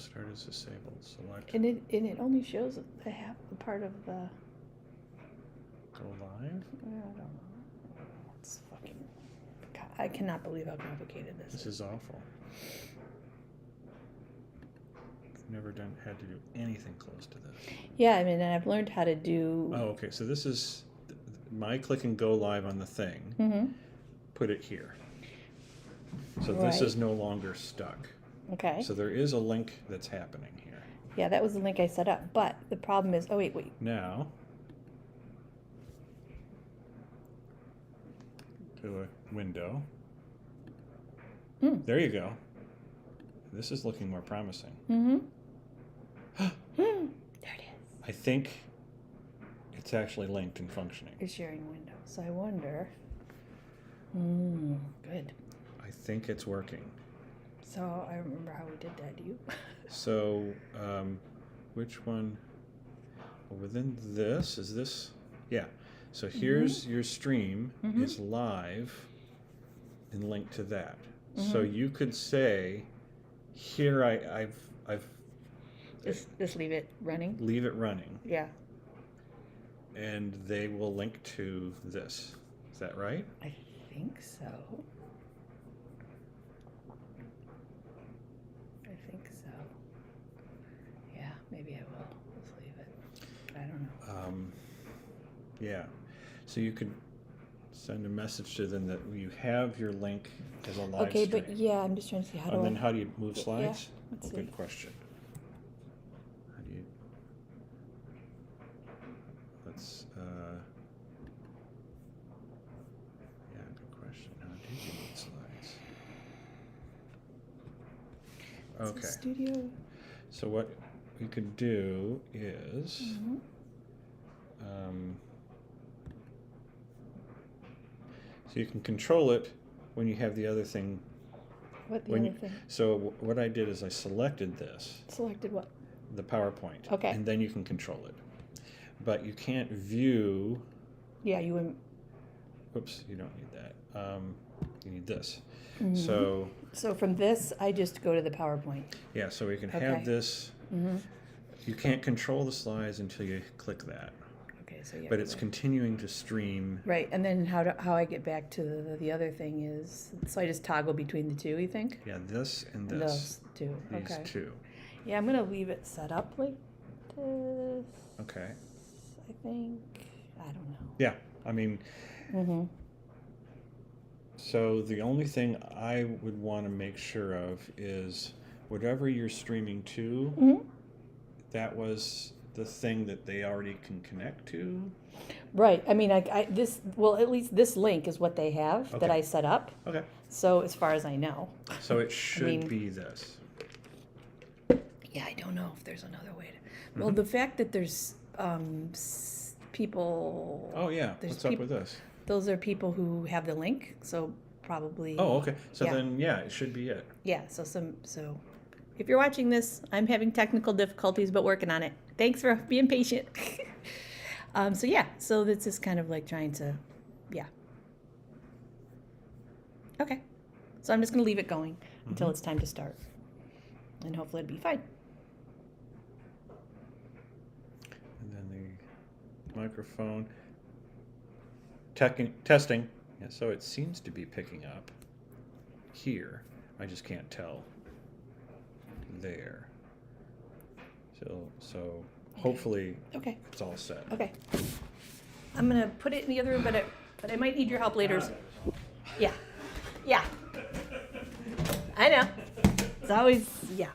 start as disabled. Select. And it only shows the half the part of the. Go live. I don't know. It's fucking. I cannot believe how complicated this is. This is awful. I've never had to do anything close to this. Yeah, I mean, and I've learned how to do. Oh, okay. So this is my click and go live on the thing. Mm-hmm. Put it here. So this is no longer stuck. Okay. So there is a link that's happening here. Yeah, that was the link I set up. But the problem is, oh wait. Now, to a window. There you go. This is looking more promising. Mm-hmm. There it is. I think it's actually linked and functioning. It's sharing window. So I wonder. Good. I think it's working. So I remember how we did that. Do you? So, which one? Well, within this, is this? Yeah. So here's your stream is live and linked to that. So you could say, here I've Just leave it running. leave it running, Yeah. and they will link to this. Is that right? I think so. Yeah, maybe I will. Just leave it. I don't know. Yeah. So you could send a message to them that you have your link as a live Okay, stream. but yeah, I'm just trying to see how And do then I. how do you move slides? let's see. Good question. How do you? Let's. Yeah, good question. How do you move slides? It's a Okay. studio. So what we could do is. So you can control it when you have the other thing. What the other thing? So what I did is I selected this, Selected what? the PowerPoint. Okay. And then you can control it. But you can't view. Yeah, you wouldn't. Whoops, you don't need that. You need this. Mm-hmm. So from this, I just go to the PowerPoint. yeah, so we can Okay. have this. Mm-hmm. You can't control the slides until you click that. Okay, so yeah. But it's continuing to stream. Right, and then how I get back to the other thing is, so I just toggle between the two, you think? Yeah, this and And this. those two, These okay. two. Yeah, I'm gonna leave it set up like this. Okay. I think. I don't know. Yeah, I mean. Mm-hmm. So the only thing I would want to make sure of is whatever you're streaming to, that was the thing that they already can connect to. Right. I mean, at least this link is what they have that Okay. I set up. Okay. So as far as I know. So it should mean- be this. Yeah, I don't know if there's another way to. Well, the fact that there's people. Oh yeah. There's What's up with this? Those are people who have the link, so probably. Oh, okay. So yeah. then, yeah, it should be it. Yeah. So if you're watching this, I'm having technical difficulties, but working on it. Thanks for being patient. So this is kind of like trying to, yeah. Okay. So I'm just gonna leave it going until it's time to start, and hopefully it'll be fine. And then the microphone. Testing. Yeah, so it seems to be picking up here. I just can't tell there. So hopefully Okay. it's all set. Okay. I'm gonna put it in the other room, but I might need your help later. Yeah. Yeah. I know. It's always, yeah.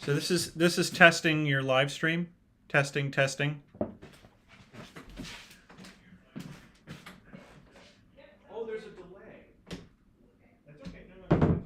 So this is testing your live stream. Testing, testing. Oh, there's a delay. That's okay. No, no, no.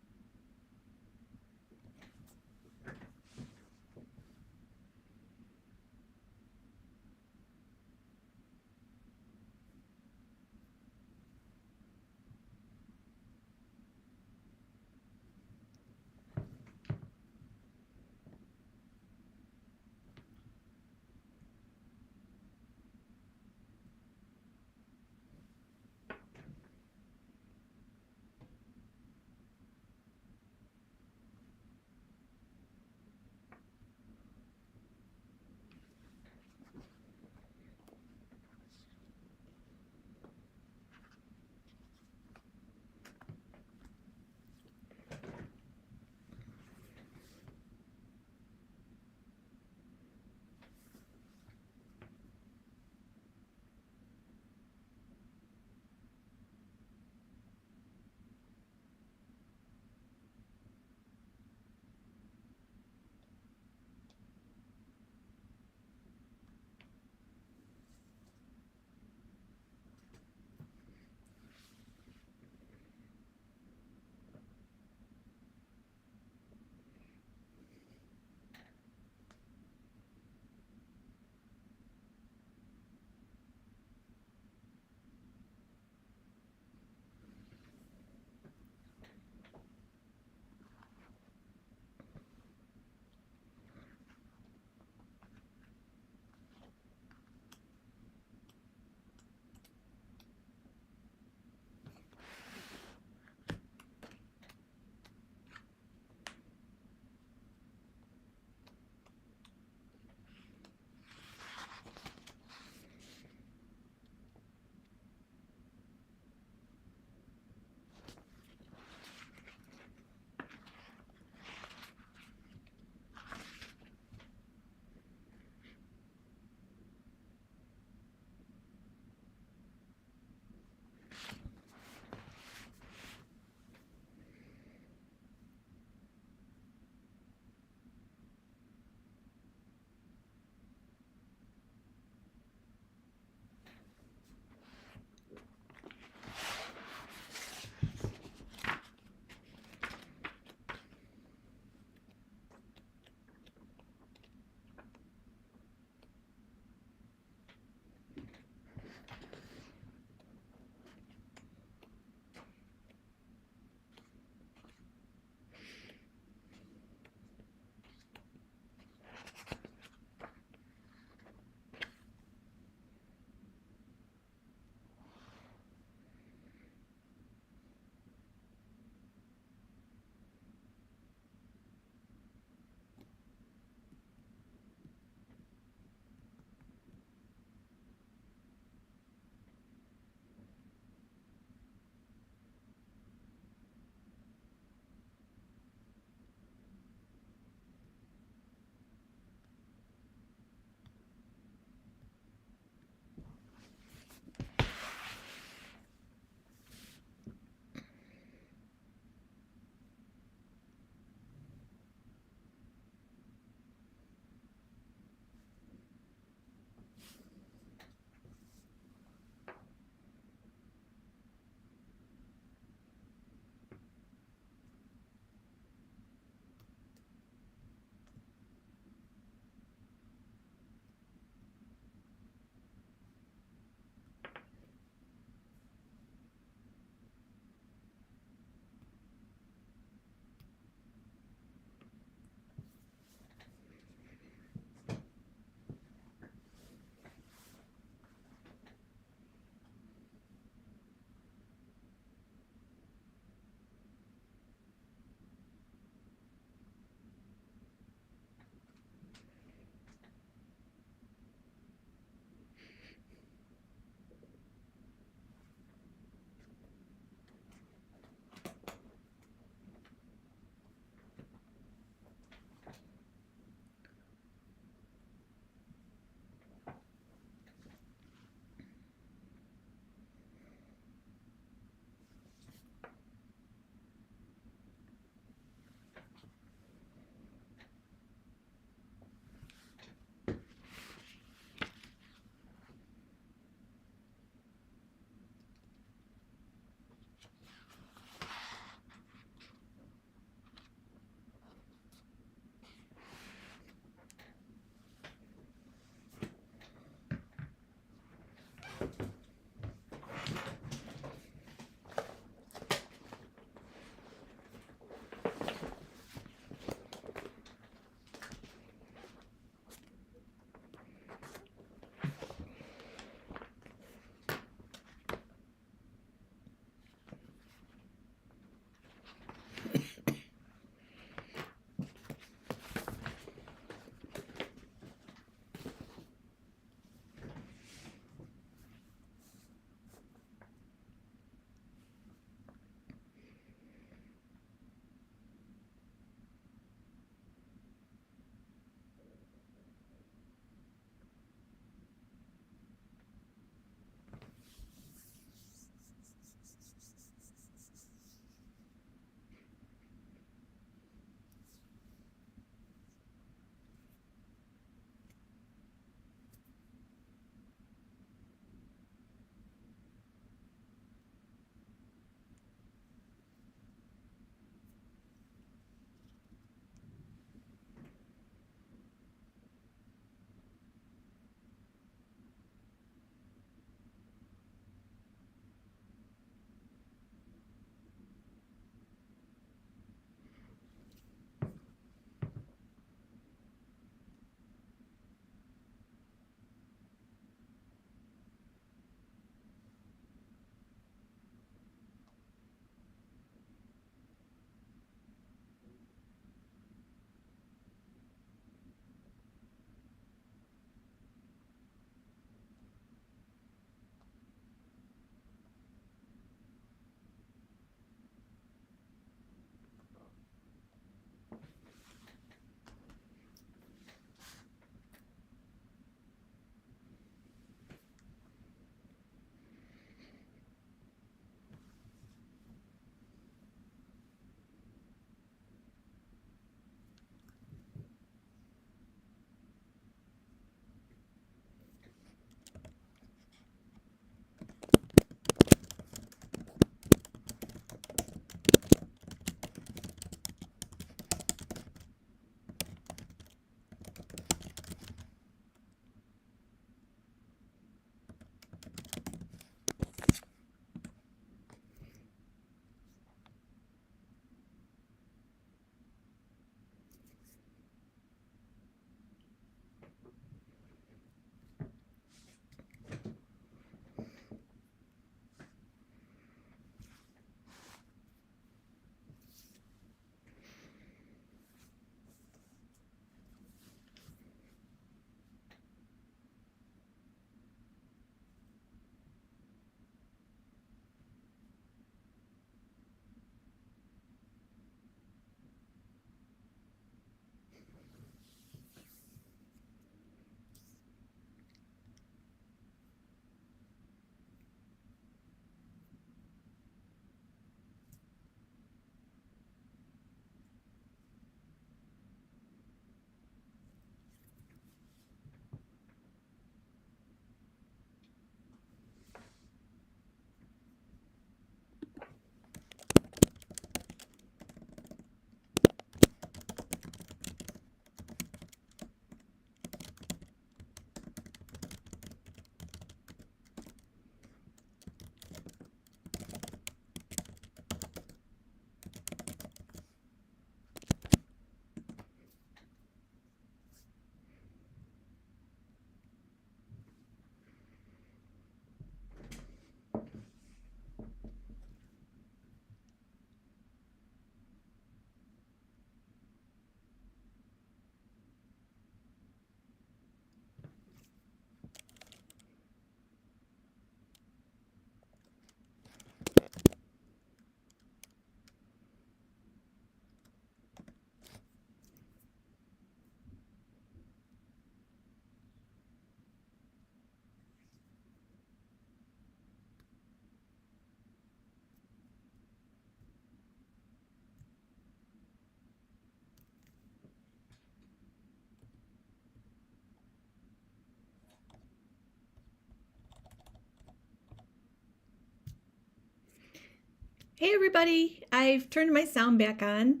Hey everybody, I've turned my sound back on.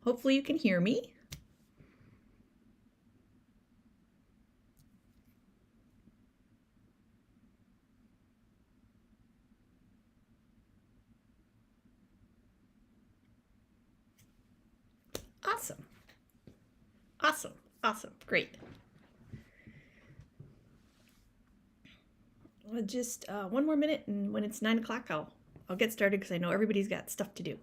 Hopefully you can hear me. Awesome, awesome, awesome, great. Well, just one more minute, and when it's 9 o'clock, I'll get started because I know everybody's got stuff to do.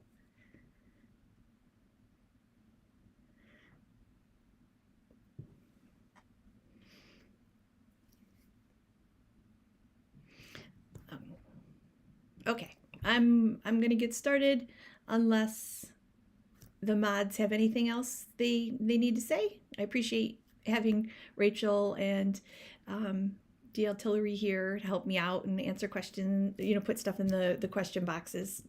Okay, I'm gonna get started unless the mods have anything else they need to say. I appreciate having Rachel and DL Tillery here to help me out and answer questions, put stuff in the question boxes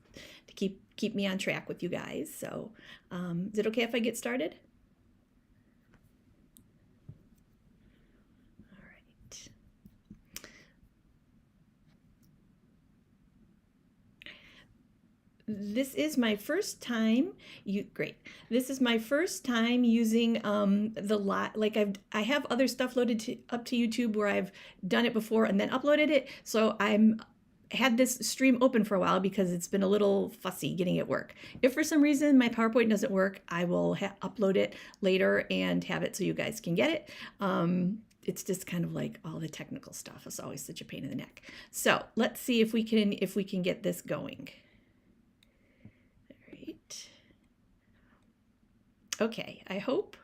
to keep me on track with you guys. So is it okay if I get started? All right. This is my first time. This is my first time using I have other stuff loaded up to YouTube where I've done it before and then uploaded it. So I'm had this stream open for a while because it's been a little fussy getting it work. If for some reason my PowerPoint doesn't work, I will upload it later and have it so you guys can get it. It's just kind of like all the technical stuff is always such a pain in the neck. So let's see if we can get this going. Okay, I hope.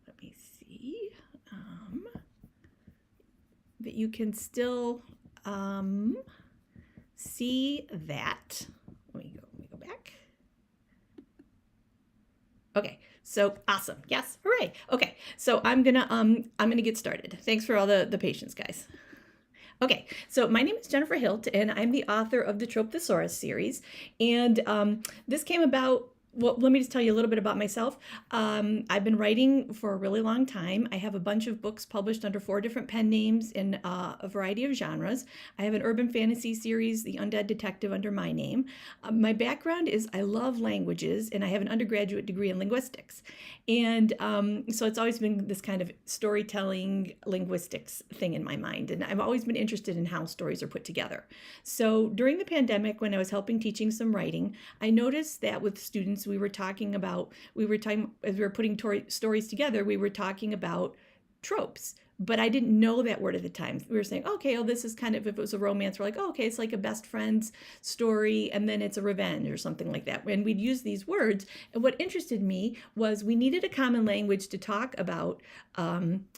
Let me see that you can still see that. Let me go back. Okay, so awesome. Yes, hooray. Okay, so I'm gonna get started. Thanks for all the patience, guys. Okay, so my name is Jennifer Hilt, and I'm the author of the Trope Thesaurus series. And this came about. Well, let me just tell you a little bit about myself. I've been writing for a really long time. I have a bunch of books published under 4 different pen names in a variety of genres. I have an urban fantasy series, The Undead Detective, under my name. My background is I love languages, and I have an undergraduate degree in linguistics. And so it's always been this kind of storytelling linguistics thing in my mind. And I've always been interested in how stories are put together. So during the pandemic, when I was helping teaching some writing, I noticed that with students, as we were putting stories together, we were talking about tropes. But I didn't know that word at the time. We were saying, okay, this is kind of, if it was a romance, we're like, oh, okay, it's like a best friend's story, and then it's a revenge or something like that. And we'd use these words. And what interested me was we needed a common language to talk about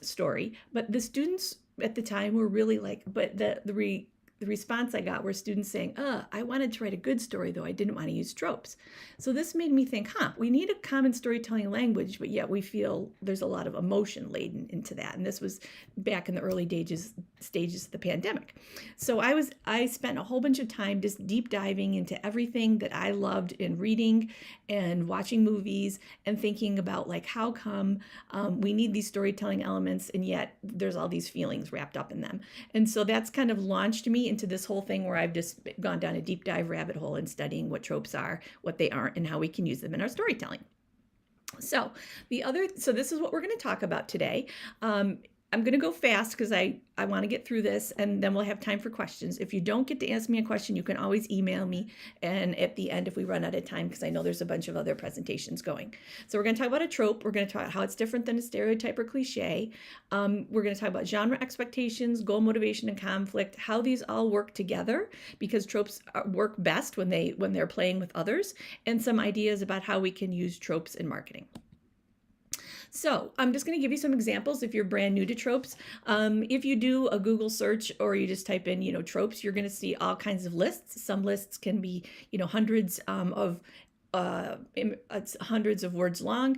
story. But the students at the time were really like, but the response I got were students saying, I wanted to write a good story, though I didn't want to use tropes. So this made me think, we need a common storytelling language, but yet we feel there's a lot of emotion laden into that. And this was back in the early stages of the pandemic. So I spent a whole bunch of time just deep diving into everything that I loved in reading and watching movies and thinking about like, how come we need these storytelling elements and yet there's all these feelings wrapped up in them. And so that's kind of launched me into this whole thing where I've just gone down a deep dive rabbit hole in studying what tropes are, what they aren't, and how we can use them in our storytelling. So this is what we're going to talk about today. I'm going to go fast because I want to get through this, and then we'll have time for questions. If you don't get to ask me a question, you can always email me, and at the end, if we run out of time, because I know there's a bunch of other presentations going. So we're going to talk about a trope. We're going to talk about how it's different than a stereotype or cliche. We're going to talk about genre expectations, goal, motivation, and conflict, how these all work together, because tropes work best when they're playing with others, and some ideas about how we can use tropes in marketing. So I'm just going to give you some examples if you're brand new to tropes. If you do a Google search or you just type in, tropes, you're going to see all kinds of lists. Some lists can be, hundreds of words long.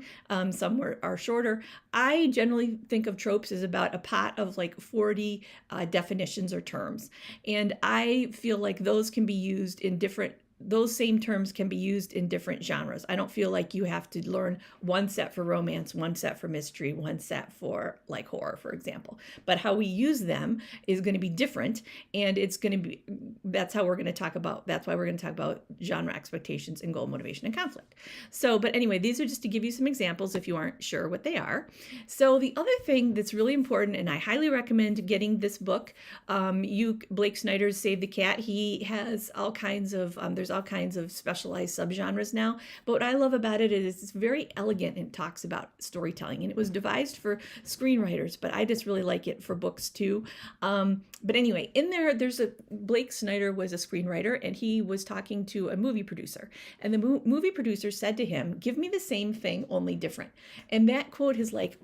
Some are shorter. I generally think of tropes as about a pot of like 40 definitions or terms. And I feel like those can be used in different those same terms can be used in different genres. I don't feel like you have to learn one set for romance, one set for mystery, one set for like horror, for example. But how we use them is going to be different, and it's going to be, that's how we're going to talk about, that's why we're going to talk about genre expectations and goal, motivation, and conflict. So, but anyway, these are just to give you some examples if you aren't sure what they are. So the other thing that's really important, and I highly recommend getting this book, Blake Snyder's Save the Cat. He has all kinds of, there's all kinds of specialized subgenres now. But what I love about it is it's very elegant and talks about storytelling. And it was devised for screenwriters, but I just really like it for books too. But anyway, in there, Blake Snyder was a screenwriter, and he was talking to a movie producer. And the movie producer said to him, "Give me the same thing, only different." And that quote has like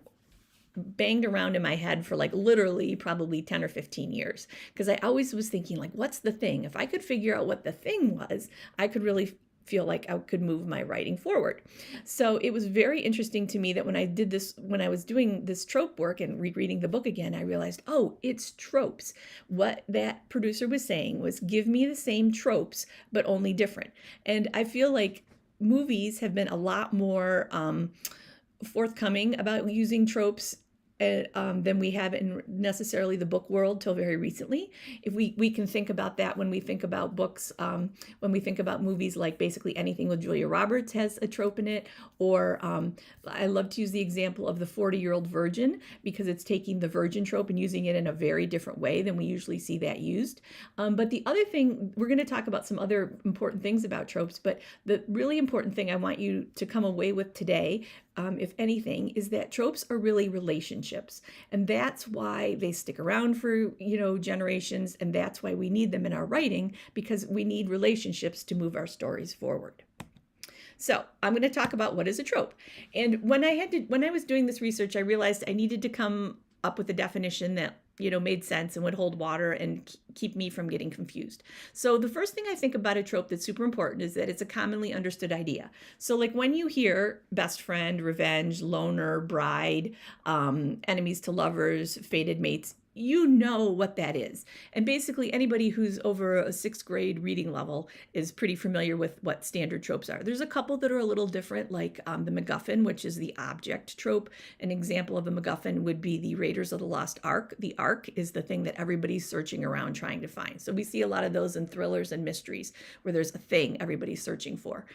banged around in my head for like literally probably 10 or 15 years, because I always was thinking like, what's the thing? If I could figure out what the thing was, I could really feel like I could move my writing forward. So it was very interesting to me that when I was doing this trope work and rereading the book again, I realized, oh, it's tropes. What that producer was saying was, give me the same tropes, but only different. And I feel like movies have been a lot more forthcoming about using tropes than we have in necessarily the book world till very recently. If we can think about that when we think about books, when we think about movies, like basically anything with Julia Roberts has a trope in it, or I love to use the example of the 40-year-old virgin, because it's taking the virgin trope and using it in a very different way than we usually see that used. But the other thing, we're going to talk about some other important things about tropes, but the really important thing I want you to come away with today, if anything, is that tropes are really relationships. And that's why they stick around for, generations. And that's why we need them in our writing, because we need relationships to move our stories forward. So I'm going to talk about what is a trope. And when I was doing this research, I realized I needed to come up with a definition that made sense and would hold water and keep me from getting confused. So the first thing I think about a trope that's super important is that it's a commonly understood idea. So like when you hear best friend, revenge, loner, bride, enemies to lovers, fated mates, you know what that is. And basically anybody who's over a 6th grade reading level is pretty familiar with what standard tropes are. There's a couple that are a little different, like the MacGuffin, which is the object trope. An example of a MacGuffin would be the Raiders of the Lost Ark. The Ark is the thing that everybody's searching around trying to find. So we see a lot of those in thrillers and mysteries where there's a thing everybody's searching for.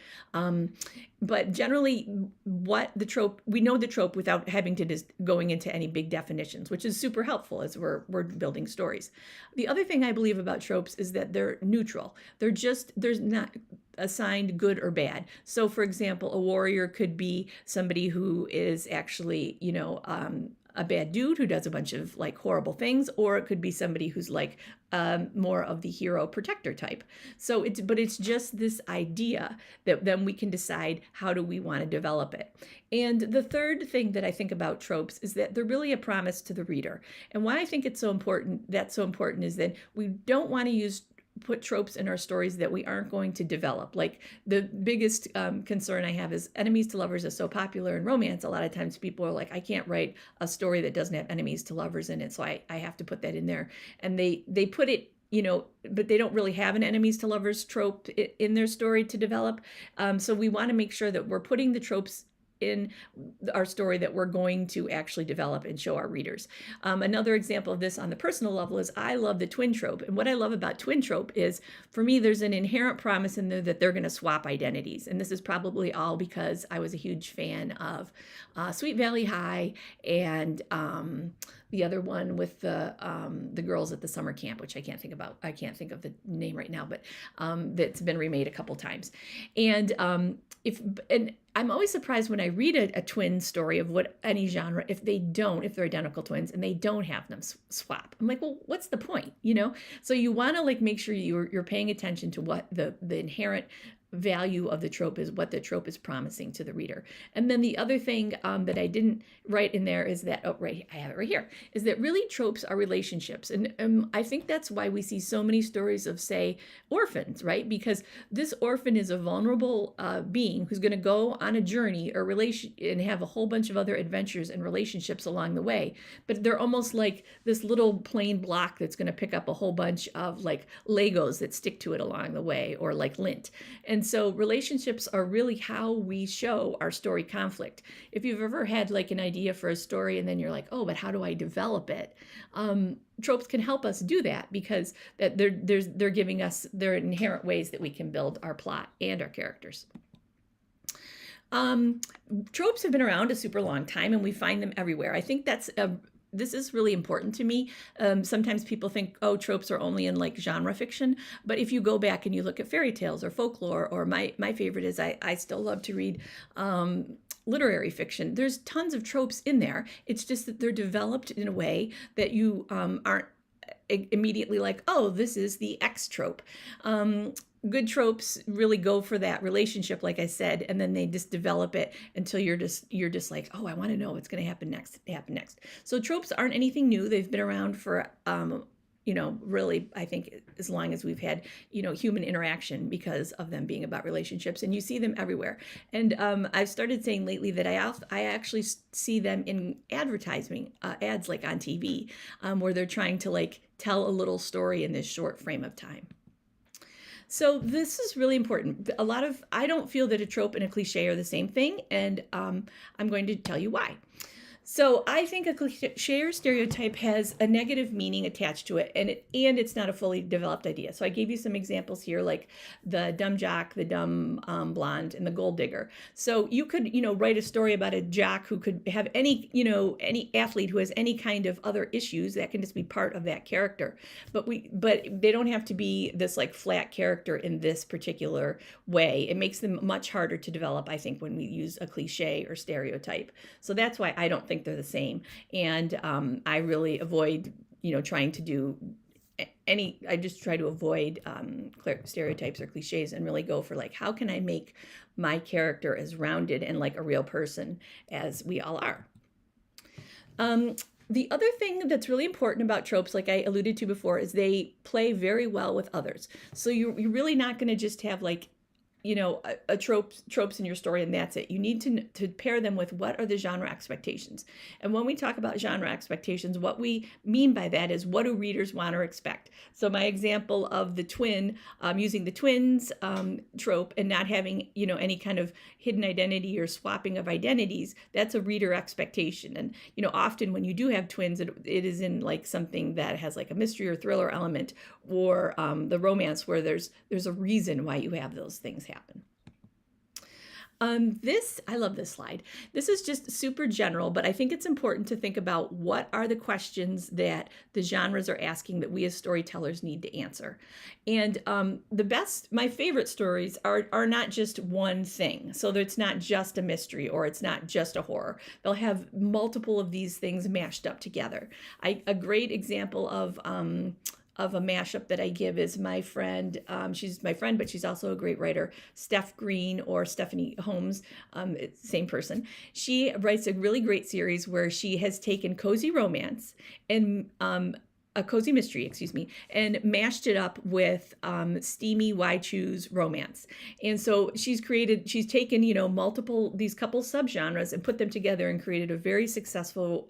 But generally, we know the trope without having to just going into any big definitions, which is super helpful as we're building stories. The other thing I believe about tropes is that they're neutral. There's not assigned good or bad. So for example, a warrior could be somebody who is actually, a bad dude who does a bunch of like horrible things, or it could be somebody who's like more of the hero protector type. So it's just this idea that then we can decide how do we want to develop it. And the third thing that I think about tropes is that they're really a promise to the reader. And why I think that's so important is that we don't want to put tropes in our stories that we aren't going to develop. Like the biggest concern I have is enemies to lovers is so popular in romance. A lot of times people are like, I can't write a story that doesn't have enemies to lovers in it, so I have to put that in there. And they put it, but they don't really have an enemies to lovers trope in their story to develop. So we want to make sure that we're putting the tropes in our story that we're going to actually develop and show our readers. Another example of this on the personal level is I love the twin trope. And what I love about twin trope is, for me, there's an inherent promise in there that they're going to swap identities. And this is probably all because I was a huge fan of Sweet Valley High and the other one with the girls at the summer camp, which I can't think of the name right now, but that's been remade a couple times. And I'm always surprised when I read a twin story of any genre, if they're identical twins and they don't have them swap. I'm like, well, what's the point? So you want to like make sure you're paying attention to what the inherent value of the trope is what the trope is promising to the reader. And then the other thing that I didn't write in there is that, I have it right here, is that really tropes are relationships. And I think that's why we see so many stories of, say, orphans, right? Because this orphan is a vulnerable being who's going to go on a journey or relation and have a whole bunch of other adventures and relationships along the way. But they're almost like this little plain block that's going to pick up a whole bunch of like Legos that stick to it along the way, or like lint. And so relationships are really how we show our story conflict. If you've ever had like an idea for a story and then you're like, oh, but how do I develop it? Tropes can help us do that, because that they're giving us their inherent ways that we can build our plot and our characters. Tropes have been around a super long time, and we find them everywhere. I think this is really important to me. Sometimes people think, oh, tropes are only in like genre fiction. But if you go back and you look at fairy tales or folklore, or my favorite is I still love to read literary fiction. There's tons of tropes in there. It's just that they're developed in a way that you aren't immediately like, oh, this is the X trope. Good tropes really go for that relationship, like I said, and then they just develop it until you're just like, oh, I want to know what's going to happen next. So tropes aren't anything new. They've been around for really, I think, as long as we've had human interaction, because of them being about relationships, and you see them everywhere. And I've started saying lately that I actually see them in advertising ads, like on TV, where they're trying to like tell a little story in this short frame of time. So this is really important. I don't feel that a trope and a cliche are the same thing, and I'm going to tell you why. So I think a cliche or stereotype has a negative meaning attached to it, and it's not a fully developed idea. So I gave you some examples here, like the dumb jock, the dumb blonde, and the gold digger. So you could, write a story about a jock who could have any athlete who has any kind of other issues. That can just be part of that character. But they don't have to be this like flat character in this particular way. It makes them much harder to develop, I think, when we use a cliche or stereotype. So that's why I don't think they're the same. And I really avoid, trying to do I just try to avoid stereotypes or cliches, and really go for like, how can I make my character as rounded and like a real person as we all are? The other thing that's really important about tropes, like I alluded to before, is they play very well with others. So you're really not going to just have like a tropes in your story and that's it. You need to pair them with what are the genre expectations. And when we talk about genre expectations, what we mean by that is, what do readers want to expect? So my example of the twin, using the twins trope and not having, any kind of hidden identity or swapping of identities, that's a reader expectation. And, often when you do have twins, it is in like something that has like a mystery or thriller element, or the romance where there's a reason why you have those things happen. I love this slide. This is just super general, but I think it's important to think about what are the questions that the genres are asking that we as storytellers need to answer. And my favorite stories are not just one thing. So it's not just a mystery, or it's not just a horror. They'll have multiple of these things mashed up together. A great example of a mashup that I give is my friend. She's my friend, but she's also a great writer, Steph Green, or Stephanie Holmes, same person. She writes a really great series where she has taken cozy romance and a cozy mystery, and mashed it up with steamy Why Choose romance. And so she's taken, these couple subgenres and put them together and created a very successful,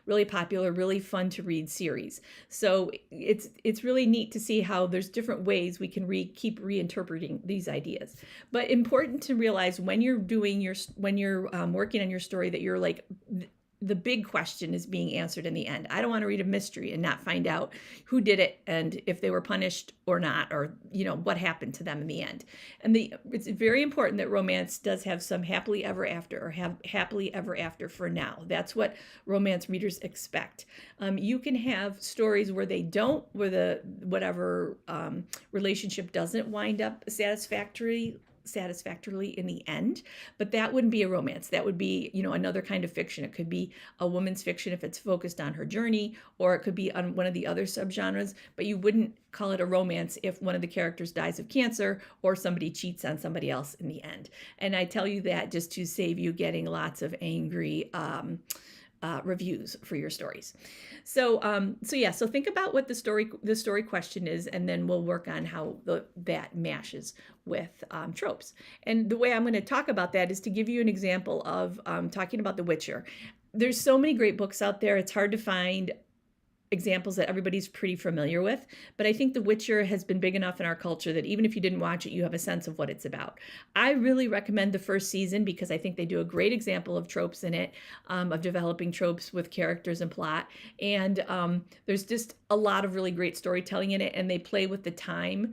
really popular, really fun to read series. So it's really neat to see how there's different ways we can keep reinterpreting these ideas. But important to realize when you're working on your story, that you're like, the big question is being answered in the end. I don't want to read a mystery and not find out who did it and if they were punished or not, or what happened to them in the end. And it's very important that romance does have some happily ever after, or have happily ever after for now. That's what romance readers expect. You can have stories where whatever relationship doesn't wind up satisfactorily, satisfactorily in the end, but that wouldn't be a romance. That would be, another kind of fiction. It could be a woman's fiction if it's focused on her journey, or it could be on one of the other subgenres, but you wouldn't call it a romance if one of the characters dies of cancer or somebody cheats on somebody else in the end. And I tell you that just to save you getting lots of angry reviews for your stories. So think about what the story question is, and then we'll work on how that mashes with tropes. And the way I'm going to talk about that is to give you an example of talking about The Witcher. There's so many great books out there. It's hard to find examples that everybody's pretty familiar with, but I think The Witcher has been big enough in our culture that even if you didn't watch it, you have a sense of what it's about. I really recommend the first season because I think they do a great example of tropes in it, of developing tropes with characters and plot, and there's just a lot of really great storytelling in it, and they play with the time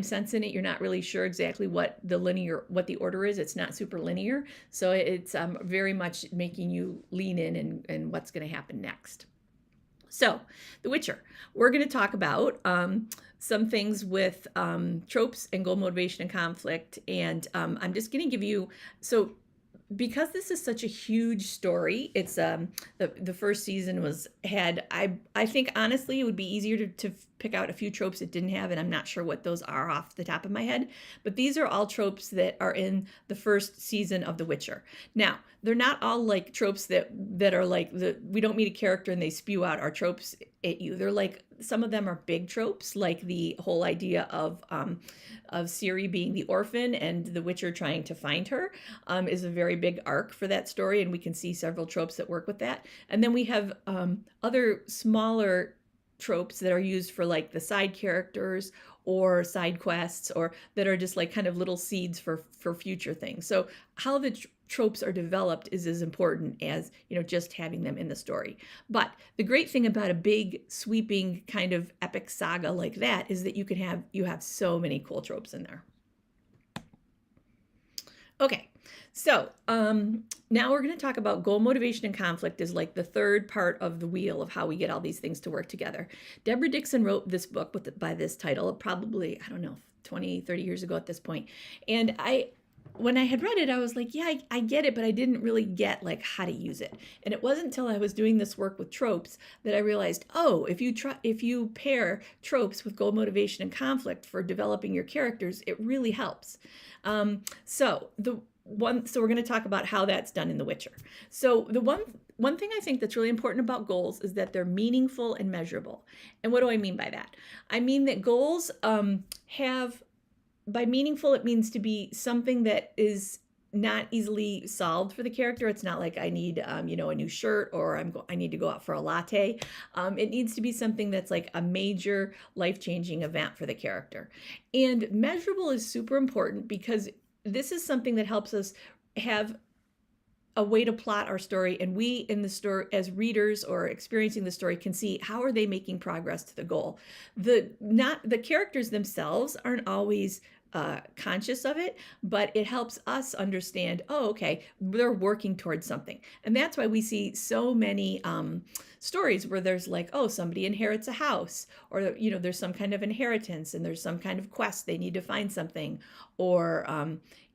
sense in it. You're not really sure exactly what the order is. It's not super linear, so it's very much making you lean in and what's going to happen next. So, The Witcher. We're going to talk about some things with tropes and goal, motivation, and conflict. And I'm just going to give you, because this is such a huge story, it's the first season I think honestly it would be easier to pick out a few tropes it didn't have, and I'm not sure what those are off the top of my head, but these are all tropes that are in the first season of The Witcher. Now, they're not all like tropes that are like we don't meet a character and they spew out our tropes at you. They're like, some of them are big tropes, like the whole idea of Ciri being the orphan and the Witcher trying to find her is a very big arc for that story, and we can see several tropes that work with that. And then we have other smaller tropes that are used for like the side characters or side quests, or that are just like kind of little seeds for future things. So how the tropes are developed is as important as, just having them in the story. But the great thing about a big sweeping kind of epic saga like that is that you have so many cool tropes in there. Okay, so now we're going to talk about goal, motivation, and conflict is like the third part of the wheel of how we get all these things to work together. Deborah Dixon wrote this book by this title, probably, 20, 30 years ago at this point. And when I had read it, I was like, yeah, I get it, but I didn't really get like how to use it. And it wasn't until I was doing this work with tropes that I realized, if you pair tropes with goal, motivation, and conflict for developing your characters, it really helps. So we're going to talk about how that's done in The Witcher. So the one thing I think that's really important about goals is that they're meaningful and measurable. And what do I mean by that? I mean that goals by meaningful, it means to be something that is not easily solved for the character. It's not like I need, a new shirt, or I need to go out for a latte. It needs to be something that's like a major life-changing event for the character. And measurable is super important because this is something that helps us have a way to plot our story, and we in the story as readers or experiencing the story can see how are they making progress to the goal. The characters themselves aren't always conscious of it, but it helps us understand, they're working towards something. And that's why we see so many stories where there's like, somebody inherits a house, or, there's some kind of inheritance and there's some kind of quest, they need to find something, or,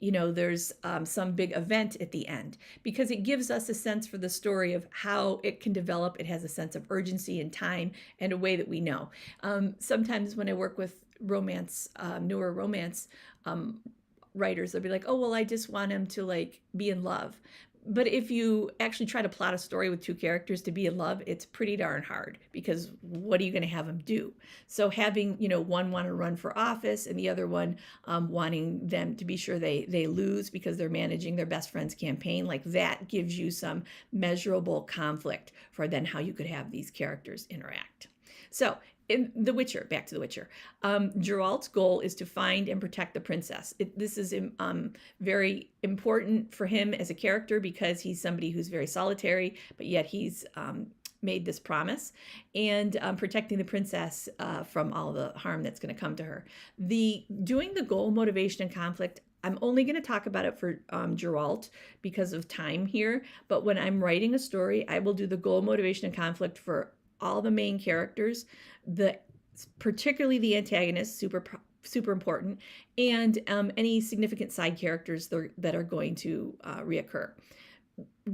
there's some big event at the end, because it gives us a sense for the story of how it can develop. It has a sense of urgency and time and a way that we know. Sometimes when I work with newer romance writers, they'll be like, I just want him to like be in love. But if you actually try to plot a story with two characters to be in love, it's pretty darn hard, because what are you going to have them do? So having, one want to run for office and the other one wanting them to be sure they lose because they're managing their best friend's campaign, like that gives you some measurable conflict for then how you could have these characters interact. So in The Witcher, back to The Witcher, Geralt's goal is to find and protect the princess. This is very important for him as a character because he's somebody who's very solitary, but yet he's made this promise, and protecting the princess from all the harm that's going to come to her. Doing the goal, motivation, and conflict, I'm only going to talk about it for Geralt because of time here, but when I'm writing a story, I will do the goal, motivation, and conflict for all the main characters, particularly the antagonist, super super important, and any significant side characters that are going to reoccur.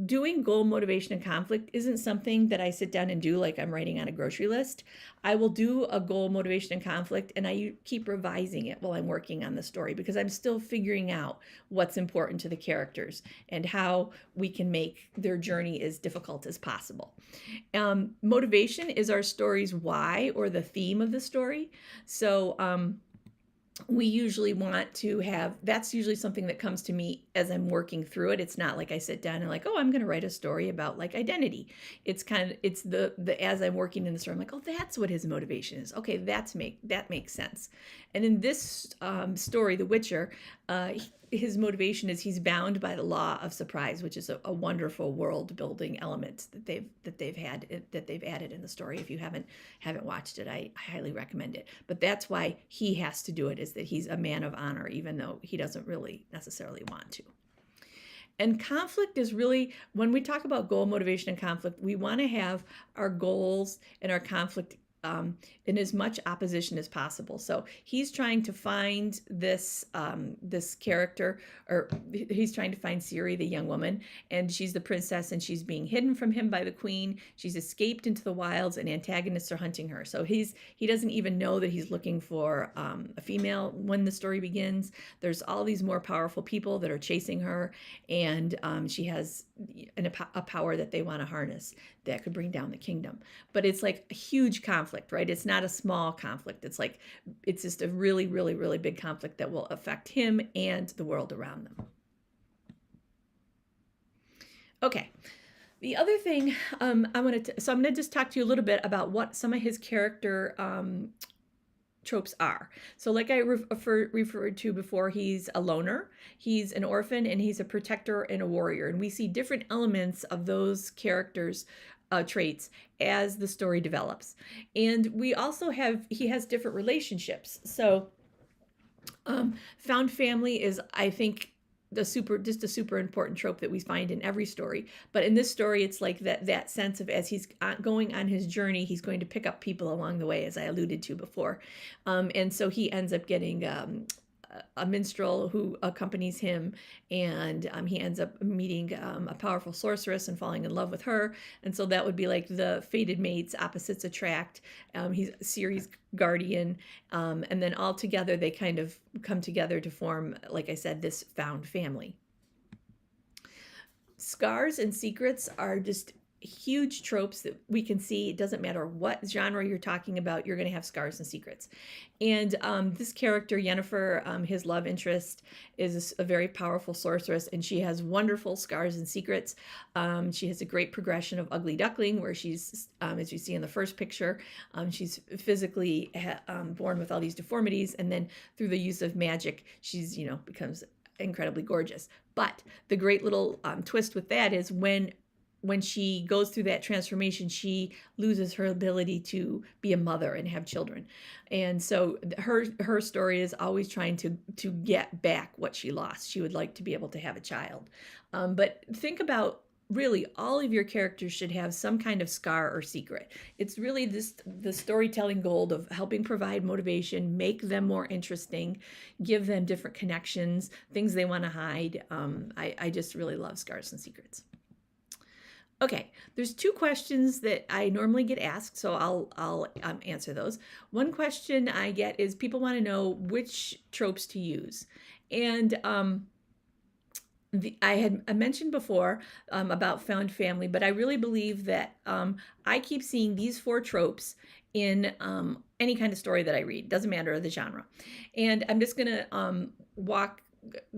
Doing goal, motivation, and conflict isn't something that I sit down and do like I'm writing on a grocery list. I will do a goal, motivation, and conflict, and I keep revising it while I'm working on the story because I'm still figuring out what's important to the characters and how we can make their journey as difficult as possible. Motivation is our story's why or the theme of the story. So, we usually want to have, that's usually something that comes to me as I'm working through it. It's not like I sit down and like, oh, I'm going to write a story about like identity. It's kind of, it's the as I'm working in the story, I'm like, oh, that's what his motivation is. Okay, that makes sense. And in this story, The Witcher, his motivation is he's bound by the law of surprise, which is a wonderful world building element that they've added in the story. If you haven't watched it, I highly recommend it. But that's why he has to do it, is that he's a man of honor, even though he doesn't really necessarily want to. And conflict is really, when we talk about goal, motivation, and conflict, we want to have our goals and our conflict in as much opposition as possible. So he's trying to find this character, or he's trying to find Ciri, the young woman, and she's the princess, and she's being hidden from him by the queen. She's escaped into the wilds, and antagonists are hunting her. So he doesn't even know that he's looking for a female when the story begins. There's all these more powerful people that are chasing her, and she has a power that they want to harness that could bring down the kingdom. But it's like a huge conflict, right? It's not a small conflict. It's just a really, really, really big conflict that will affect him and the world around them. Okay. The other thing I'm going to just talk to you a little bit about what some of his character tropes are. So like I referred to before, he's a loner, he's an orphan, and he's a protector and a warrior. And we see different elements of those characters' traits as the story develops. And we also he has different relationships. So found family is, I think, just a super important trope that we find in every story. But in this story, it's like that sense of, as he's going on his journey, he's going to pick up people along the way, as I alluded to before. And so he ends up getting a minstrel who accompanies him, and he ends up meeting a powerful sorceress and falling in love with her. And so that would be like the fated mates, opposites attract. He's Ciri's guardian, and then all together they kind of come together to form, like I said, this found family. Scars and secrets are just huge tropes that we can see. It doesn't matter what genre you're talking about, you're going to have scars and secrets. And this character, Yennefer, his love interest, is a very powerful sorceress, and she has wonderful scars and secrets. She has a great progression of ugly duckling, where she's, as you see in the first picture, she's physically born with all these deformities, and then through the use of magic, she's, becomes incredibly gorgeous. But the great little twist with that is when she goes through that transformation, she loses her ability to be a mother and have children. And so her story is always trying to get back what she lost. She would like to be able to have a child. But think about, really, all of your characters should have some kind of scar or secret. It's really the storytelling goal of helping provide motivation, make them more interesting, give them different connections, things they want to hide. I just really love scars and secrets. Okay, there's two questions that I normally get asked, so I'll answer those. One question I get is, people want to know which tropes to use. And I mentioned before about found family, but I really believe that I keep seeing these 4 tropes in any kind of story that I read. Doesn't matter the genre. And I'm just going to walk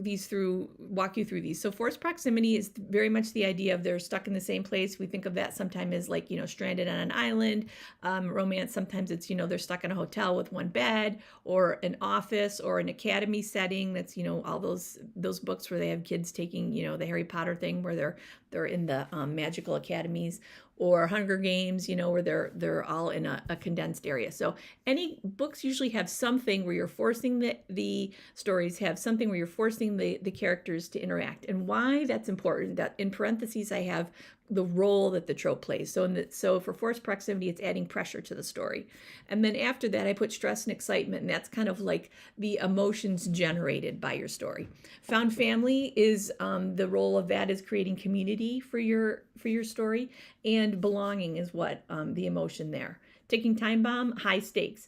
you through these. So forced proximity is very much the idea of they're stuck in the same place. We think of that sometimes as like, stranded on an island. Romance, sometimes it's, they're stuck in a hotel with one bed, or an office, or an academy setting. That's, all those books where they have kids taking, the Harry Potter thing, where they're in the magical academies, or Hunger Games, where they're all in a condensed area. So any books usually have something where you're forcing the stories have something where you're forcing the characters to interact. And why that's important, that in parentheses I have the role that the trope plays. So for forced proximity, it's adding pressure to the story. And then after that, I put stress and excitement, and that's kind of like the emotions generated by your story. Found family is the role of that is creating community for your story, and belonging is what the emotion there. Ticking time bomb, high stakes.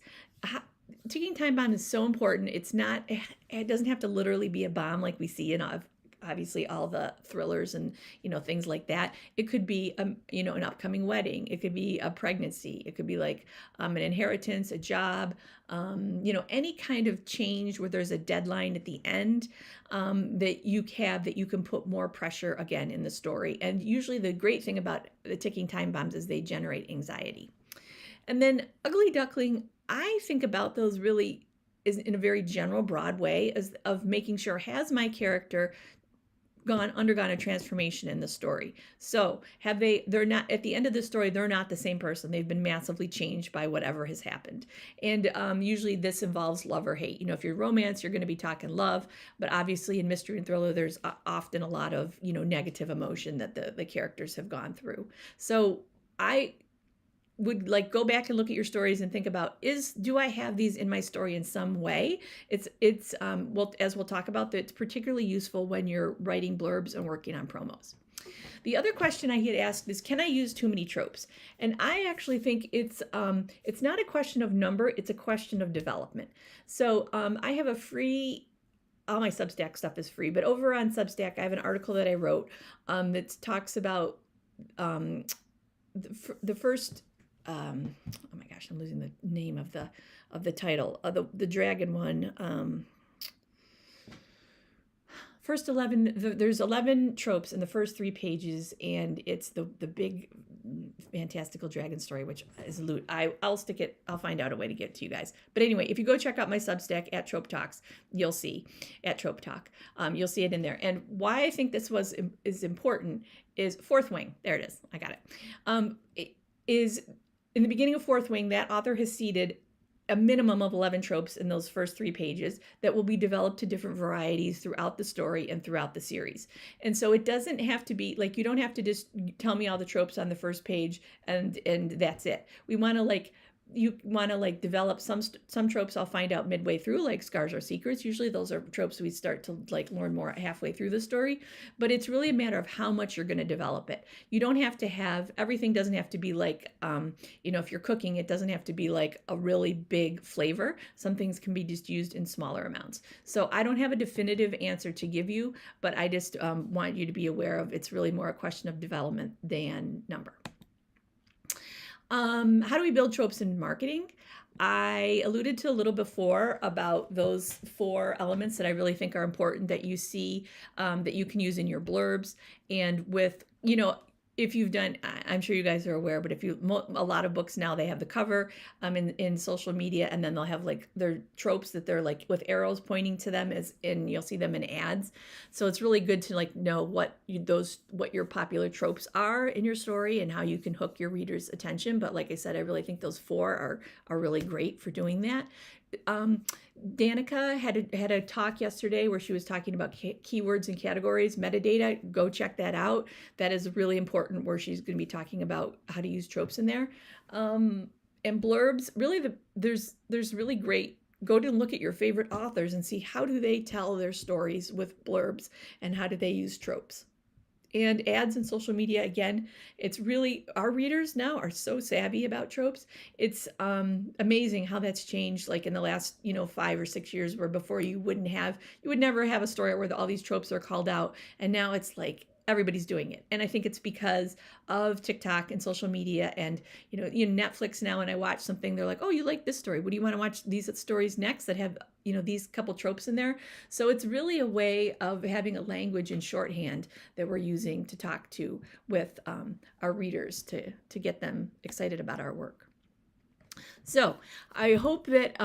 Ticking time bomb is so important. It doesn't have to literally be a bomb like we see in obviously all the thrillers and things like that. It could be an upcoming wedding. It could be a pregnancy. It could be like an inheritance, a job, any kind of change where there's a deadline at the end that you can put more pressure again in the story. And usually the great thing about the ticking time bombs is they generate anxiety. And then ugly duckling, I think about those really is in a very general, broad way of making sure, has my character undergone a transformation in the story? So they're not, at the end of the story, they're not the same person. They've been massively changed by whatever has happened. And usually this involves love or hate. If you're romance, you're going to be talking love, but obviously in mystery and thriller, there's often a lot of, negative emotion that the characters have gone through. So I would go back and look at your stories and think about, do I have these in my story in some way? It's well, as we'll talk about, it's particularly useful when you're writing blurbs and working on promos. The other question I get asked is, can I use too many tropes? And I actually think it's not a question of number, it's a question of development. So I have a free, all my Substack stuff is free, but over on Substack, I have an article that I wrote that talks about the first, oh my gosh, I'm losing the name of the title, the dragon one. First 11, there's 11 tropes in the first 3 pages, and it's the big fantastical dragon story, which is loot. I'll stick it, I'll find out a way to get it to you guys. But anyway, if you go check out my Substack at Trope Talks, you'll see, at Trope Talk, you'll see it in there. And why I think this is important is Fourth Wing. There it is. I got it. It is in the beginning of Fourth Wing, that author has seeded a minimum of 11 tropes in those first 3 pages that will be developed to different varieties throughout the story and throughout the series. And so it doesn't have to be you don't have to just tell me all the tropes on the first page and that's it. You want to develop some tropes. I'll find out midway through, like Scars Are Secrets. Usually those are tropes we start to learn more halfway through the story, but it's really a matter of how much you're going to develop it. You don't have to have, everything doesn't have to be if you're cooking, it doesn't have to be a really big flavor. Some things can be just used in smaller amounts. So I don't have a definitive answer to give you, but I just want you to be aware of, it's really more a question of development than number. How do we build tropes in marketing? I alluded to a little before about those 4 elements that I really think are important that you see, that you can use in your blurbs. And with, if you've done, I'm sure you guys are aware, but a lot of books now, they have the cover in social media, and then they'll have their tropes that they're with arrows pointing to them, and you'll see them in ads. So it's really good to know what your popular tropes are in your story and how you can hook your readers' attention. But like I said, I really think those 4 are really great for doing that. Danica had a talk yesterday where she was talking about keywords and categories, metadata. Go check that out. That is really important, where she's going to be talking about how to use tropes in there. And blurbs, really there's really great, go to look at your favorite authors and see how do they tell their stories with blurbs and how do they use tropes. And ads and social media, again, it's really, our readers now are so savvy about tropes. It's amazing how that's changed, in the last 5 or 6 years, where before you would never have a story where all these tropes are called out, and now it's everybody's doing it. And I think it's because of TikTok and social media and, Netflix now. When I watch something, they're like, oh, you like this story. What do you want to watch these stories next that have, these couple tropes in there? So it's really a way of having a language in shorthand that we're using to talk to with our readers to get them excited about our work. So I hope that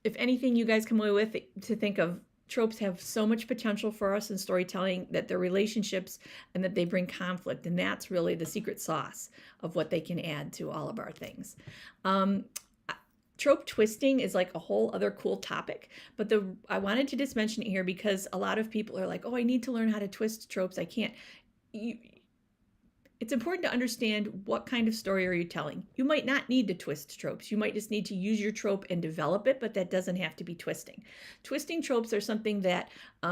if anything you guys come away with to think of, tropes have so much potential for us in storytelling, that they're relationships and that they bring conflict. And that's really the secret sauce of what they can add to all of our things. Trope twisting is a whole other cool topic, but I wanted to just mention it here because a lot of people are like, oh, I need to learn how to twist tropes. I can't. it's important to understand what kind of story are you telling. You might not need to twist tropes. You might just need to use your trope and develop it, but that doesn't have to be twisting. Twisting tropes are something that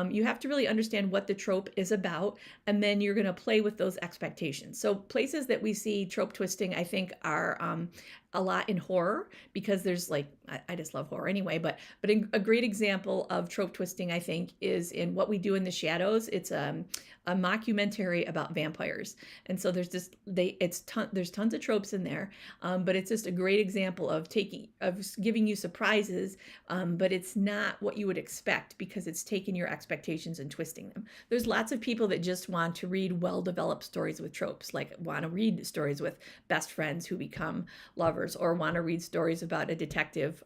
you have to really understand what the trope is about, and then you're going to play with those expectations. So places that we see trope twisting, I think, are a lot in horror, because there's like, I just love horror anyway, but a great example of trope twisting, I think, is in What We Do in the Shadows. It's a mockumentary about vampires. And so there's there's tons of tropes in there, but it's just a great example of giving you surprises, but it's not what you would expect, because it's taking your expectations and twisting them. There's lots of people that just want to read well-developed stories with tropes, like want to read stories with best friends who become lovers, or want to read stories about a detective,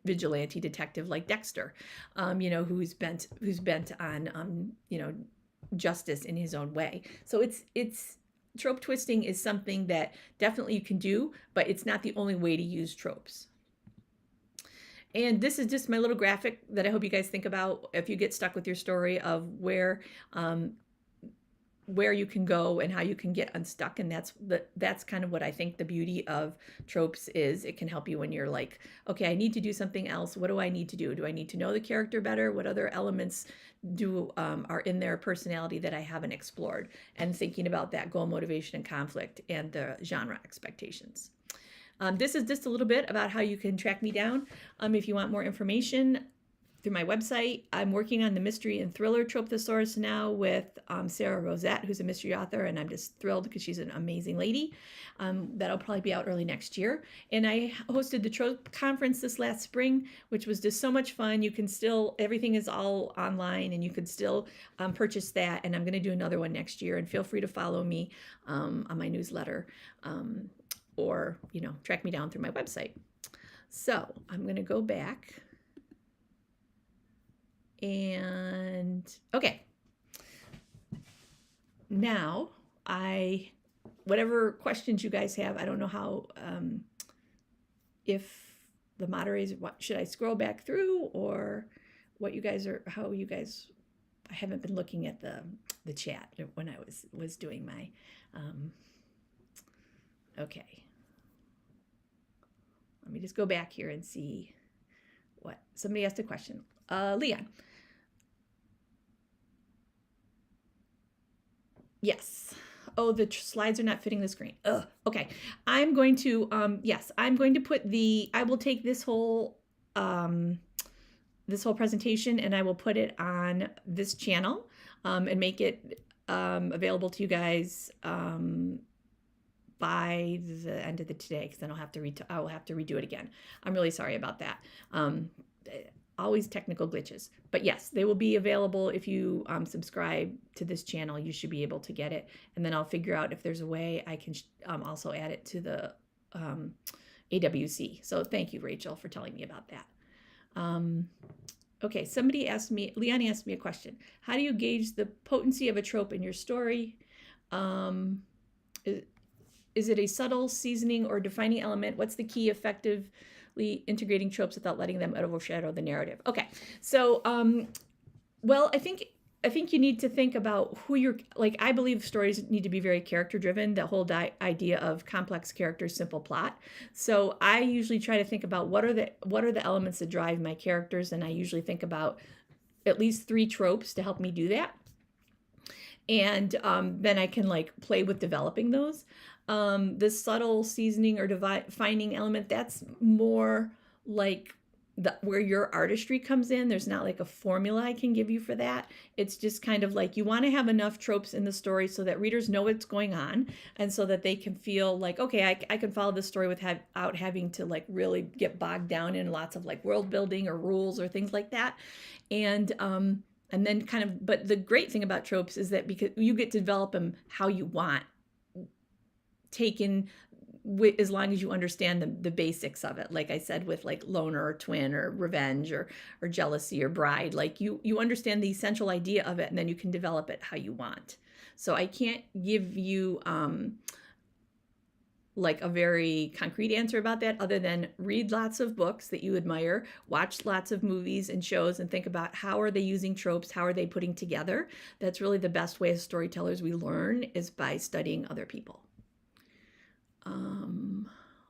vigilante detective like Dexter, who's bent on, justice in his own way. So it's trope twisting is something that definitely you can do, but it's not the only way to use tropes. And this is just my little graphic that I hope you guys think about if you get stuck with your story, of where you can go and how you can get unstuck. And that's kind of what I think the beauty of tropes is. It can help you when you're like, okay, I need to do something else. What do I need to do? Do I need to know the character better? What other elements are in their personality that I haven't explored? And thinking about that goal, motivation, and conflict, and the genre expectations. This is just a little bit about how you can track me down. If you want more information, through my website. I'm working on the mystery and thriller Trope Thesaurus now with Sarah Rosette, who's a mystery author, and I'm just thrilled because she's an amazing lady. That'll probably be out early next year. And I hosted the Trope Conference this last spring, which was just so much fun. You can still, everything is all online, and you can still purchase that. And I'm going to do another one next year. And feel free to follow me on my newsletter, or track me down through my website. So I'm going to go back. And okay, now whatever questions you guys have, I don't know how, if the moderators, should I scroll back through, or I haven't been looking at the chat when I was doing my, okay. Let me just go back here and see what somebody asked a question. Leon. Yes. Oh, the slides are not fitting the screen. Ugh. Okay. I'm going to, I'm going to I will take this whole presentation, and I will put it on this channel, and make it available to you guys by the end of today, because then I will have to redo it again. I'm really sorry about that. Always technical glitches, but yes, they will be available. If you subscribe to this channel, you should be able to get it, and then I'll figure out if there's a way I can also add it to the AWC. So thank you, Rachel, for telling me about that. Okay, Leon asked me a question. How do you gauge the potency of a trope in your story? Is it a subtle seasoning or defining element? What's the key effectively integrating tropes without letting them overshadow the narrative? Okay, so well, I think you need to think about who you're, like, I believe stories need to be very character driven, the whole idea of complex characters, simple plot. So I usually try to think about what are the elements that drive my characters, and I usually think about at least 3 tropes to help me do that. And then I can play with developing those. The subtle seasoning or defining element, that's more like where your artistry comes in. There's not a formula I can give you for that. It's just kind of you want to have enough tropes in the story so that readers know what's going on, and so that they can feel okay, I can follow this story without having to really get bogged down in lots of world building or rules or things like that. And then but the great thing about tropes is that because you get to develop them how you want, taken as long as you understand the basics of it. Like I said, with loner or twin or revenge or jealousy or bride, you understand the essential idea of it, and then you can develop it how you want. So I can't give you like a very concrete answer about that other than read lots of books that you admire, watch lots of movies and shows, and think about how are they using tropes, how are they putting together. That's really the best way as storytellers we learn, is by studying other people.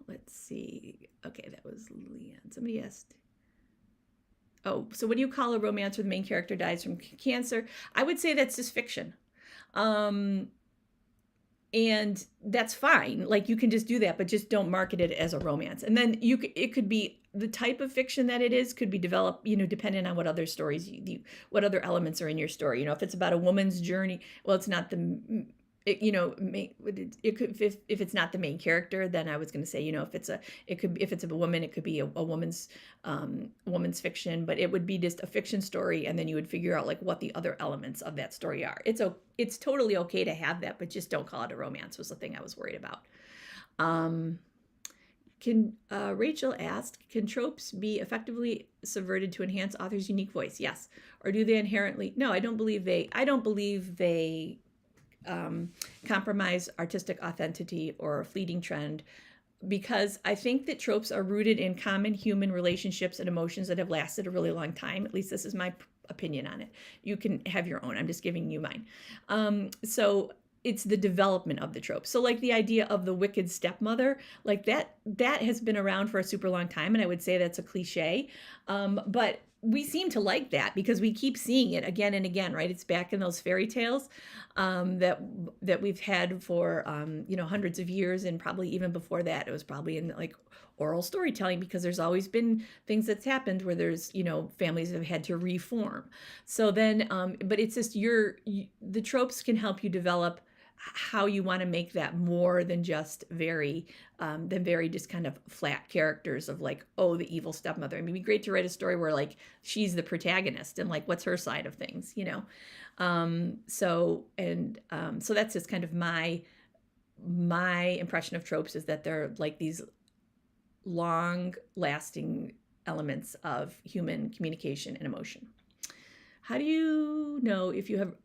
Let's see. Okay, that was Leanne. Somebody asked, oh, so what do you call a romance where the main character dies from cancer? I would say that's just fiction. And that's fine. Like, you can just do that, but just don't market it as a romance. And then it could be the type of fiction that it is could be developed, depending on what other stories what other elements are in your story. If it's about a woman's journey, well, it's not it could, if it's not the main character, then I was going to say, if it's a woman, it could be a woman's fiction, but it would be just a fiction story, and then you would figure out like what the other elements of that story are. It's totally okay to have that, but just don't call it a romance, was the thing I was worried about. Rachel asked, can tropes be effectively subverted to enhance author's unique voice? Yes. Or do they inherently? No, I don't believe they compromise artistic authenticity or a fleeting trend, because I think that tropes are rooted in common human relationships and emotions that have lasted a really long time. At least this is my opinion on it. You can have your own. I'm just giving you mine. So it's the development of the trope. So like the idea of the wicked stepmother, like that has been around for a super long time, and I would say that's a cliche. But we seem to like that because we keep seeing it again and again, right? It's back in those fairy tales that we've had for hundreds of years, and probably even before that, it was probably in like oral storytelling, because there's always been things that's happened where there's families have had to reform. So then, but it's just the tropes can help you develop how you want to make that more than just very just kind of flat characters of like, oh, the evil stepmother. I mean, it'd be great to write a story where like she's the protagonist and like what's her side of things, so that's just kind of my impression of tropes, is that they're like these long lasting elements of human communication and emotion. How do you know if you have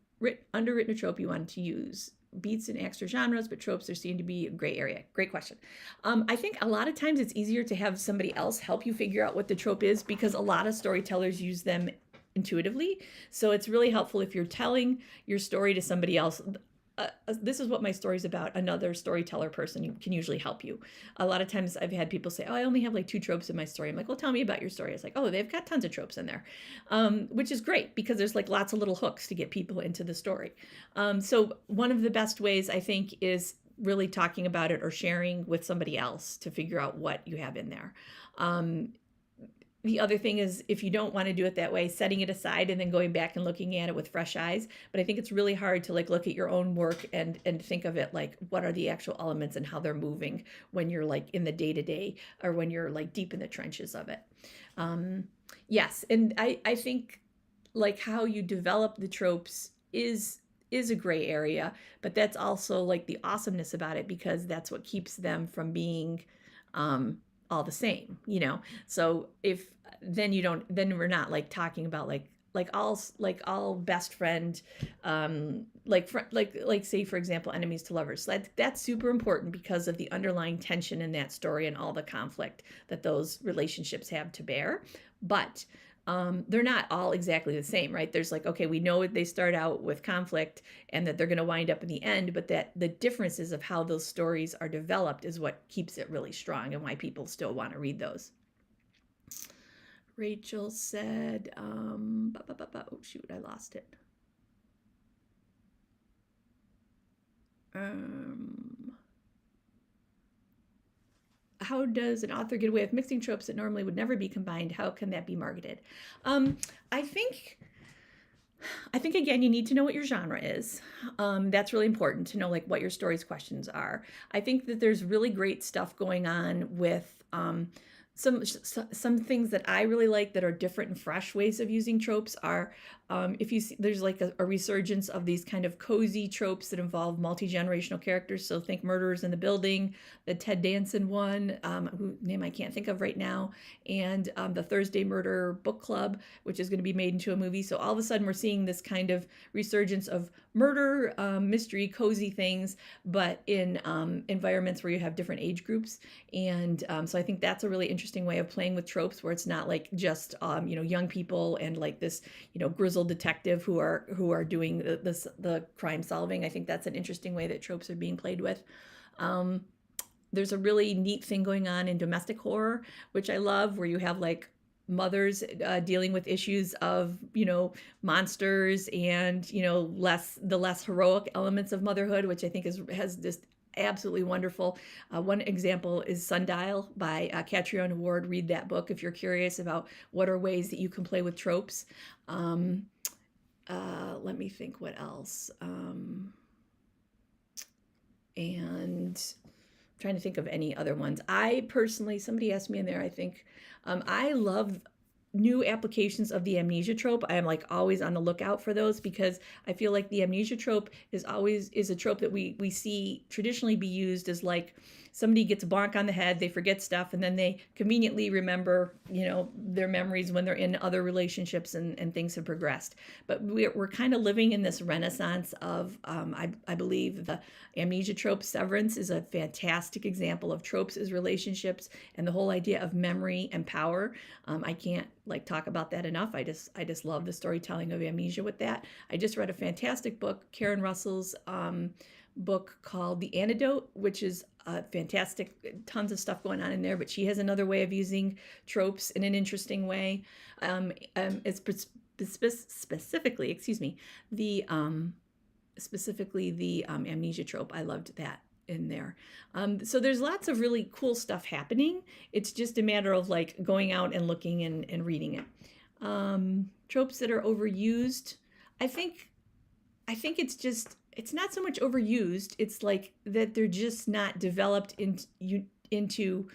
underwritten a trope you wanted to use? Beats in extra genres, but tropes there seem to be a gray area. Great question. I think a lot of times it's easier to have somebody else help you figure out what the trope is, because a lot of storytellers use them intuitively. So it's really helpful if you're telling your story to somebody else. This is what my story's about. Another storyteller person can usually help you. A lot of times I've had people say, oh, I only have like 2 tropes in my story. I'm like, well, tell me about your story. It's like, oh, they've got tons of tropes in there, which is great because there's like lots of little hooks to get people into the story. So one of the best ways, I think, is really talking about it or sharing with somebody else to figure out what you have in there. The other thing is, if you don't want to do it that way, setting it aside and then going back and looking at it with fresh eyes. But I think it's really hard to like look at your own work and think of it like, what are the actual elements and how they're moving when you're like in the day-to-day, or when you're like deep in the trenches of it. Yes, and I think like how you develop the tropes is a gray area, but that's also like the awesomeness about it, because that's what keeps them from being all the same, so if then we're not like talking about like all best friend, like say for example, enemies to lovers. So that's super important because of the underlying tension in that story and all the conflict that those relationships have to bear. But they're not all exactly the same, right? There's like, okay, we know they start out with conflict and that they're going to wind up in the end, but that the differences of how those stories are developed is what keeps it really strong and why people still want to read those. Rachel said, oh shoot, I lost it. How does an author get away with mixing tropes that normally would never be combined? How can that be marketed? I think again, you need to know what your genre is. That's really important to know like what your story's questions are. I think that there's really great stuff going on with some things that I really like that are different and fresh ways of using tropes are If you see, there's like a resurgence of these kind of cozy tropes that involve multi-generational characters. So think Murderers in the Building, the Ted Danson one, whose name I can't think of right now, and the Thursday Murder Book Club, which is going to be made into a movie. So all of a sudden we're seeing this kind of resurgence of murder, mystery, cozy things, but in environments where you have different age groups. And so I think that's a really interesting way of playing with tropes, where it's not like just young people and like this grizzled detective who are doing the crime solving. I think that's an interesting way that tropes are being played with. There's a really neat thing going on in domestic horror, which I love, where you have like mothers dealing with issues of monsters and the less heroic elements of motherhood, which I think has just absolutely wonderful. One example is Sundial by Catriona Ward. Read that book if you're curious about what are ways that you can play with tropes. Let me think what else. And I'm trying to think of any other ones. I personally, somebody asked me in there, I think, I love new applications of the amnesia trope. I am like always on the lookout for those, because I feel like the amnesia trope is a trope that we see traditionally be used as like somebody gets a bonk on the head, they forget stuff, and then they conveniently remember, their memories when they're in other relationships and things have progressed. But we're kind of living in this renaissance of, I believe the amnesia trope. Severance is a fantastic example of tropes as relationships and the whole idea of memory and power. I can't talk about that enough. I just love the storytelling of amnesia with that. I just read a fantastic book, Karen Russell's book called The Antidote, which is fantastic, tons of stuff going on in there, but she has another way of using tropes in an interesting way. It's specifically, the amnesia trope. I loved that in there. So there's lots of really cool stuff happening. It's just a matter of like going out and looking and reading it. Tropes that are overused, I think it's not so much overused. It's like that they're just not developed into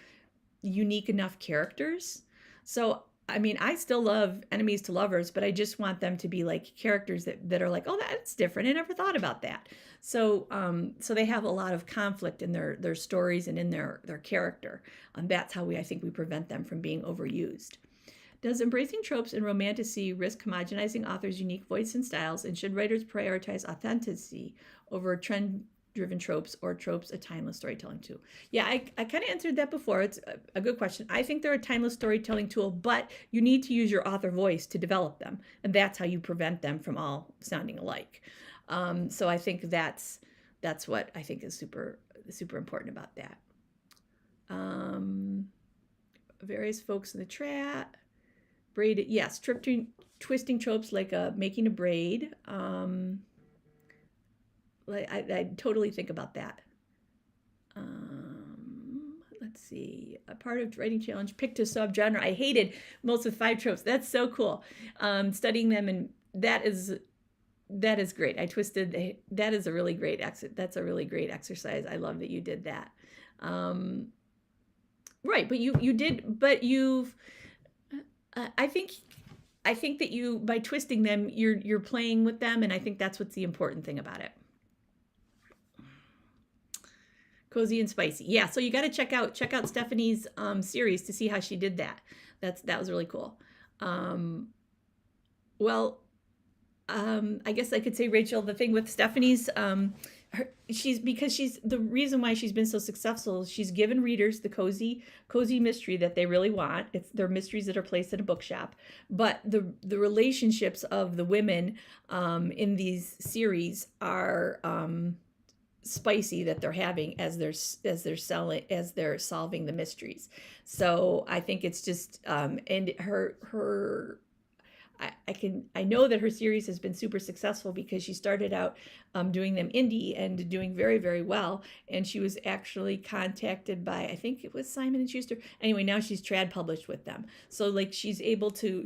unique enough characters. So, I mean, I still love enemies to lovers, but I just want them to be like characters that are like, oh, that's different. I never thought about that. So, so they have a lot of conflict in their stories and in their character. That's how I think we prevent them from being overused. Does embracing tropes in romantasy risk homogenizing authors' unique voice and styles, and should writers prioritize authenticity over trend-driven tropes, or tropes a timeless storytelling tool? Yeah, I kind of answered that before. It's a good question. I think they're a timeless storytelling tool, but you need to use your author voice to develop them, and that's how you prevent them from all sounding alike. So I think that's what I think is super important about that. Various folks in the chat. Braided, yes, twisting tropes like making a braid. I totally think about that. Let's see. A part of writing challenge, picked a subgenre. I hated most of 5 tropes. That's so cool. Studying them, and that is great. That is a really great that's a really great exercise. I love that you did that. Right, but you've I think that you, by twisting them, you're playing with them, and I think that's what's the important thing about it. Cozy and spicy, yeah. So you got to check out Stephanie's series to see how she did that. That was really cool. I guess I could say, Rachel, the thing with Stephanie's she's the reason why she's been so successful. She's given readers the cozy mystery that they really want. They're mysteries that are placed in a bookshop, but the relationships of the women in these series are spicy, that they're having as they're solving the mysteries. So I think it's just and her I know that her series has been super successful because she started out doing them indie and doing very, very well. And she was actually contacted by, I think it was Simon & Schuster. Anyway, now she's trad published with them. So like she was able to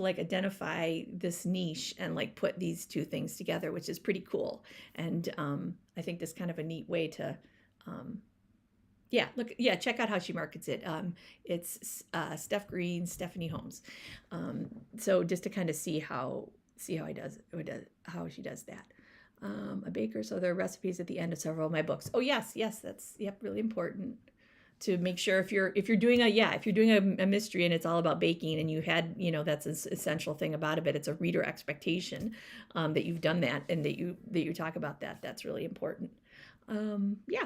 like identify this niche and like put these two things together, which is pretty cool. And I think that's kind of a neat way to check out how she markets it. It's Steph Green, Stephanie Holmes. So just to kind of see how see how how she does that. A baker, so there are recipes at the end of several of my books. Oh yes, that's really important to make sure if you're doing a mystery and it's all about baking and you had, that's an essential thing about it, but it's a reader expectation that you've done that and that you talk about that. That's really important. Yeah.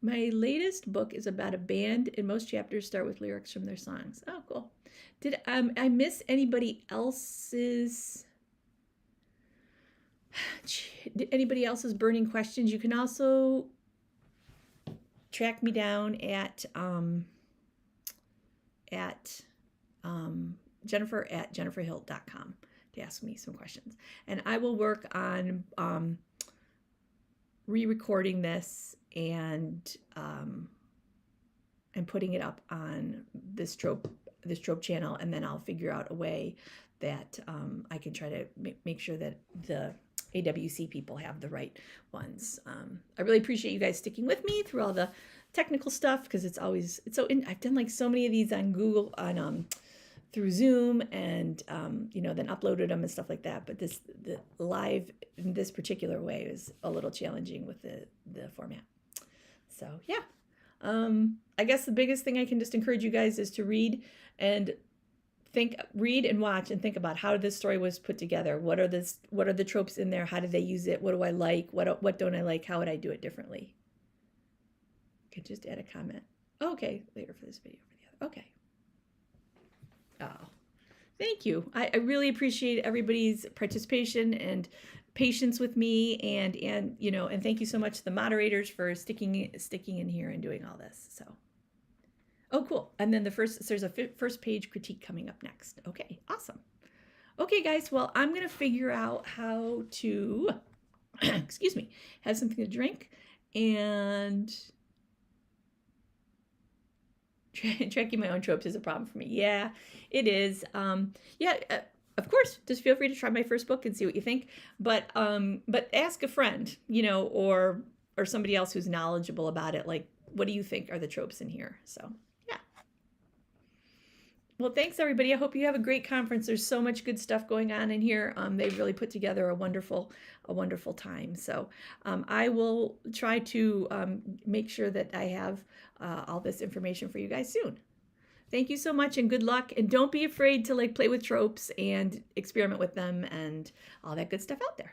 My latest book is about a band, and most chapters start with lyrics from their songs. Oh, cool. Did I miss anybody else's burning questions? You can also track me down at jennifer@jenniferhilt.com to ask me some questions, and I will work on re-recording this and putting it up on this trope channel, and then I'll figure out a way that I can try to make sure that the AWC people have the right ones. I really appreciate you guys sticking with me through all the technical stuff, because it's so I've done like so many of these on Google through Zoom, and then uploaded them and stuff like that. But the live in this particular way is a little challenging with the format. So yeah, I guess the biggest thing I can just encourage you guys is to read and watch and think about how this story was put together. What are the tropes in there? How did they use it? What do I like? What don't I like? How would I do it differently? You could just add a comment. Okay, later for this video for the other. Okay. Oh, thank you. I really appreciate everybody's participation and patience with me, and thank you so much to the moderators for sticking in here and doing all this. So, oh, cool. And then there's a first page critique coming up next. Okay, awesome. Okay, guys. Well, I'm gonna figure out how to, excuse me, have something to drink and. Tracking my own tropes is a problem for me. Yeah, it is. Of course, just feel free to try my first book and see what you think. But ask a friend, or somebody else who's knowledgeable about it. Like, what do you think are the tropes in here? So, yeah. Well, thanks everybody. I hope you have a great conference. There's so much good stuff going on in here. They've really put together a wonderful time. So I will try to make sure that I have all this information for you guys soon. Thank you so much and good luck. And don't be afraid to play with tropes and experiment with them and all that good stuff out there.